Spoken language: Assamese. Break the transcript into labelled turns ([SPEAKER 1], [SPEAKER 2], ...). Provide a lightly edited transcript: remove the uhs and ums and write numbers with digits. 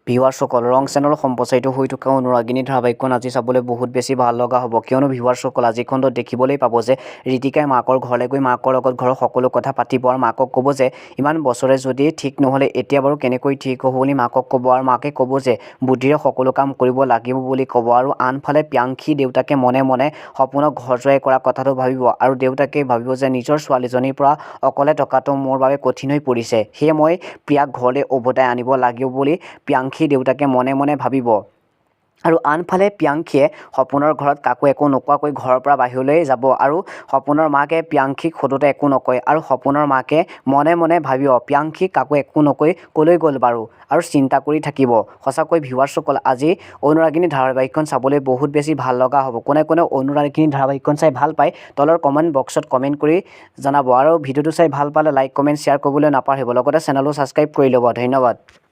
[SPEAKER 1] ভিউৱাৰ্ছসকল ৰং চেনেল সম্প্ৰচাৰিত হৈ থকা অনুৰাগিনী ধাৰাবাহিকখন আজি চাবলৈ বহুত বেছি ভাল লগা হ'ব কিয়নো ভিউৱাৰ্ছসকল আজি খণ্ডত দেখিবলৈ পাব যে ঋতিকাই মাকৰ ঘৰলৈ গৈ মাকৰ লগত ঘৰৰ সকলো কথা পাতিব আৰু মাকক ক'ব যে ইমান বছৰে যদি ঠিক নহ'লে এতিয়া বাৰু কেনেকৈ ঠিক হ'ব বুলি মাকক ক'ব আৰু মাকে ক'ব যে বুদ্ধিৰে সকলো কাম কৰিব লাগিব বুলি ক'ব আৰু আনফালে প্ৰিয়াংশী দেউতাকে মনে মনে সপোনক ঘৰ জয় কৰা কথাটো ভাবিব আৰু দেউতাকে ভাবিব যে নিজৰ ছোৱালীজনীৰ পৰা অকলে টকাটো মোৰ বাবে কঠিন হৈ পৰিছে সেয়ে মই প্ৰিয়াক ঘৰলৈ উভতাই আনিব লাগিব বুলি প্ৰিয়াংশী দেউতাকে মনে মনে ভাবিব আৰু আনফালে প্ৰিয়াংশীয়ে সপোনৰ ঘৰত কাকো একো নোকোৱাকৈ ঘৰৰ পৰা বাহিৰলৈ যাব আৰু সপোনৰ মাকে প্ৰিয়াংশীক সোধোতে একো নকয় আৰু সপোনৰ মাকে মনে মনে ভাবিব প্ৰিয়াংশীক কাকো একো নকৈ ক'লৈ গ'ল বাৰু আৰু চিন্তা কৰি থাকিব সঁচাকৈ ভিউৱাৰ্ছসকল আজি অনুৰাগিনী ধাৰাবাহিকখন চাবলৈ বহুত বেছি ভাল লগা হ'ব কোনে কোনে অনুৰাগিনী ধাৰাবাহিকখন চাই ভাল পায় তলৰ কমেণ্ট বক্সত কমেণ্ট কৰি জনাব আৰু ভিডিঅ'টো চাই ভাল পালে লাইক কমেণ্ট শ্বেয়াৰ কৰিবলৈ নাপাহৰিব লগতে চেনেলটো ছাবস্ক্ৰাইব কৰি ল'ব ধন্যবাদ।